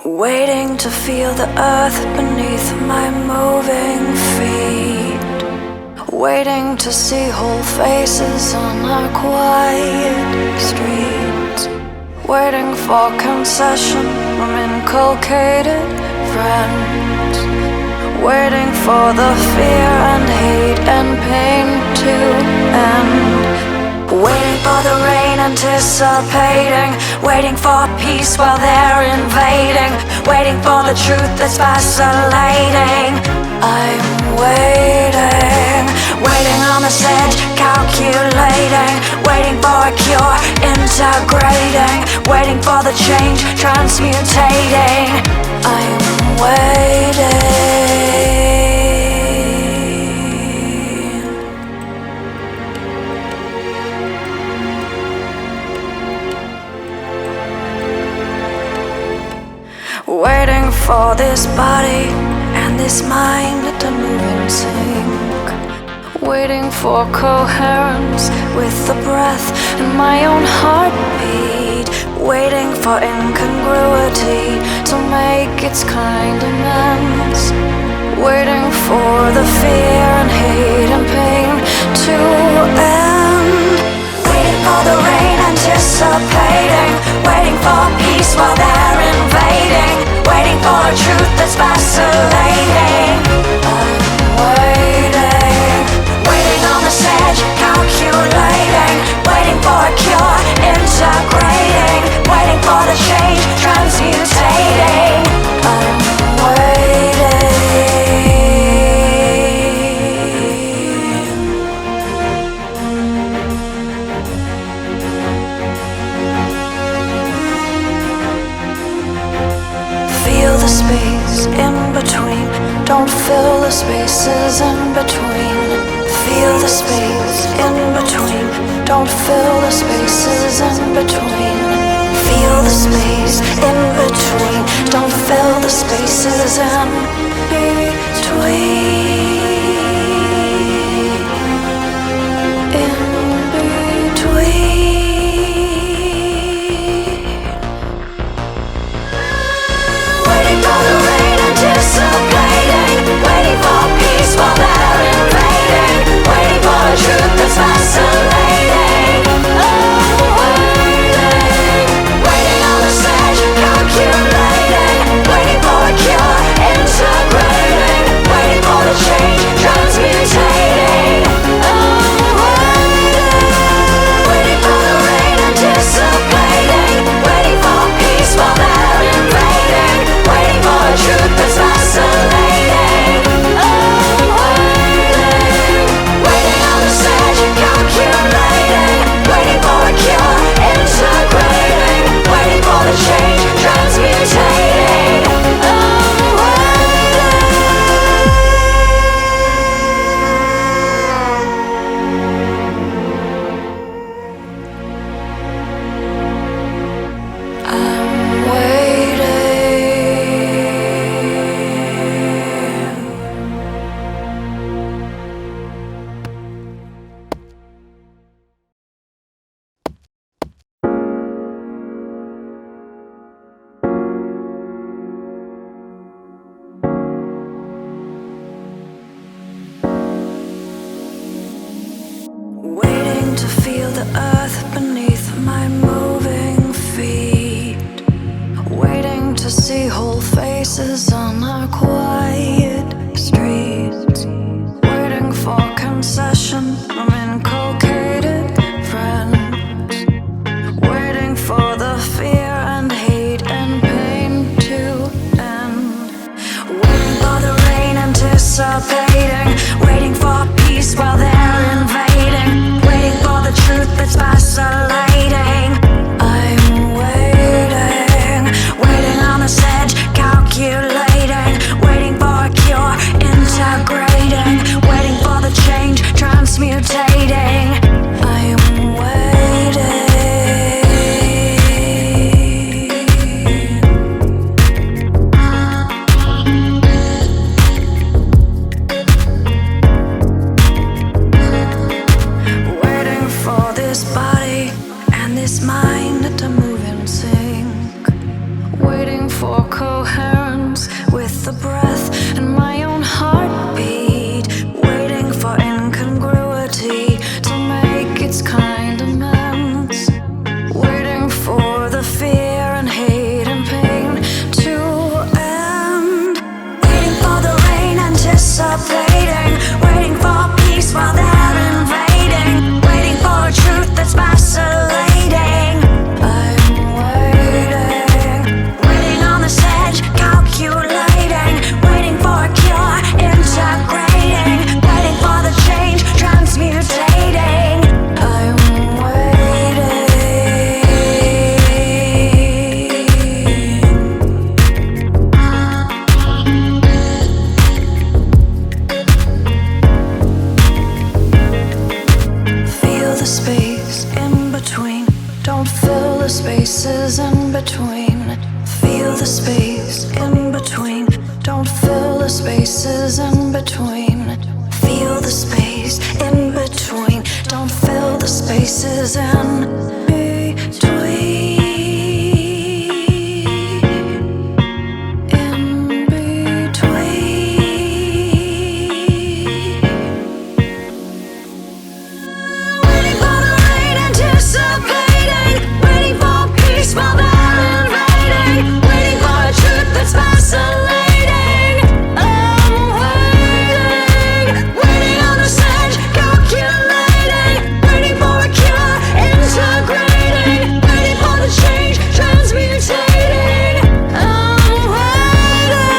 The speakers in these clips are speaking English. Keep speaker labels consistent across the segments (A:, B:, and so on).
A: Waiting to feel the earth beneath my moving feet. Waiting to see whole faces on our quiet streets. Waiting for concession from inculcated friends. Waiting for the fear and hate and pain to end. Waiting for the rain, anticipating. Waiting for peace while they're invading. Waiting for the truth that's vacillating. I'm waiting. Waiting on the edge, calculating. Waiting for a cure, integrating. Waiting for the change, transmutating. I'm waiting. Waiting for this body and this mind to move in sync. Waiting for coherence with the breath in my own heartbeat. Waiting for incongruity to make its kind amends. Waiting for the fear and hate and pain to end. Waiting for the rain, anticipating. Waiting for peace while they're invading. Waiting for a truth that's vacillating. I'm waiting. Waiting on the edge, calculating. Waiting for a cure, integrating. Waiting for the change, transmutating. I'm waiting. Feel the space in between. Don't fill the spaces in between. Feel the space in between. Don't fill the spaces in between. Feel the space in between. Don't fill the spaces in between. In between. Waiting for the rain, anticipating. Waiting for peace while they're invading. Waiting for a truth that's vacillating. I'm waiting. Waiting on the edge, calculating. Waiting for a cure, integrating. Waiting for the change, transmutating. I'm waiting. Waiting for the rain, anticipating. Waiting for peace while they're invading. Waiting for a truth that's vacillating. I'm waiting. Waiting on the edge, calculating. Waiting for a cure, integrating. Waiting for the change, transmutating. I'm waiting. I'm waiting. Waiting to feel the earth beneath my moving feet. Waiting to see whole faces on our quiet streets. Waiting for concession from inculcated friends. Waiting for the fear and hate and pain to end. Waiting for the rain, anticipating. Waiting for peace while they're invading. Waiting for the truth that's vacillating. I'm waiting. Waiting on the edge, calculating. spaces in between. Feel the space in between. Don't fill the spaces in between. Feel the space in between. Don't fill the spaces in between. In between. Waiting for the rain, anticipating. Waiting for peace while they're invading. Waiting for a truth that's vacillating. I'm waiting. Waiting on the edge, calculating. Waiting for a cure, integrating. Waiting for the change, transmutating. I'm waiting.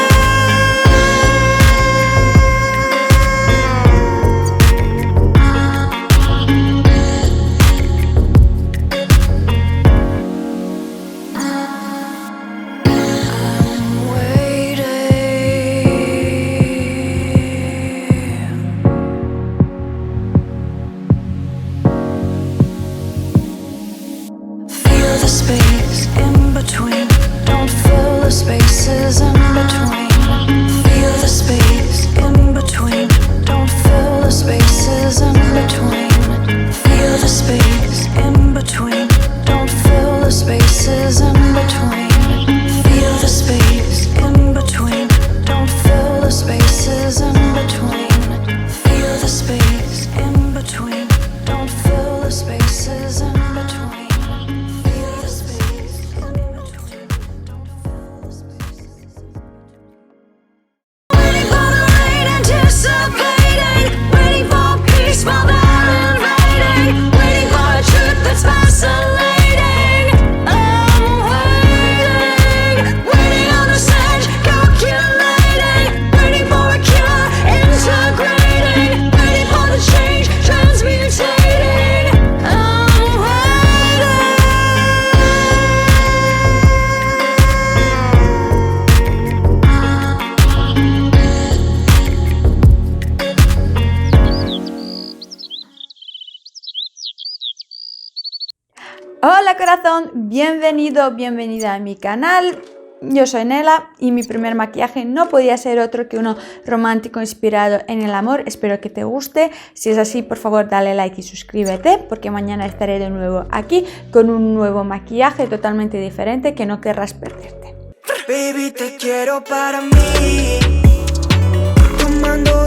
A: Feel the space in between. Don't fill the spaces in between. Feel the space in between. Don't fill the spaces in between. Feel the space in between. Don't fill the spaces in between. Feel the space in between. Don't fill the spaces in between. Feel the space in between. Don't fill the spaces in between. Feel the space in between. Don't fill the spaces. Waiting for the rain, anticipating. Waiting for peace while they're invading. Waiting for a truth that's vacillating. I'm waiting. Waiting on the edge, calculating. Waiting for a cure, integrating. Waiting for the change, transmutating. I'm waiting.
B: Hola corazón, bienvenido, bienvenida a mi canal. Yo soy Nela y mi primer maquillaje no podía ser otro que uno romántico inspirado en el amor. Espero que te guste. Si es así, por favor dale like y suscríbete porque mañana estaré de nuevo aquí con un nuevo maquillaje totalmente diferente que no querrás perderte.
C: Baby, te quiero para mí, tomando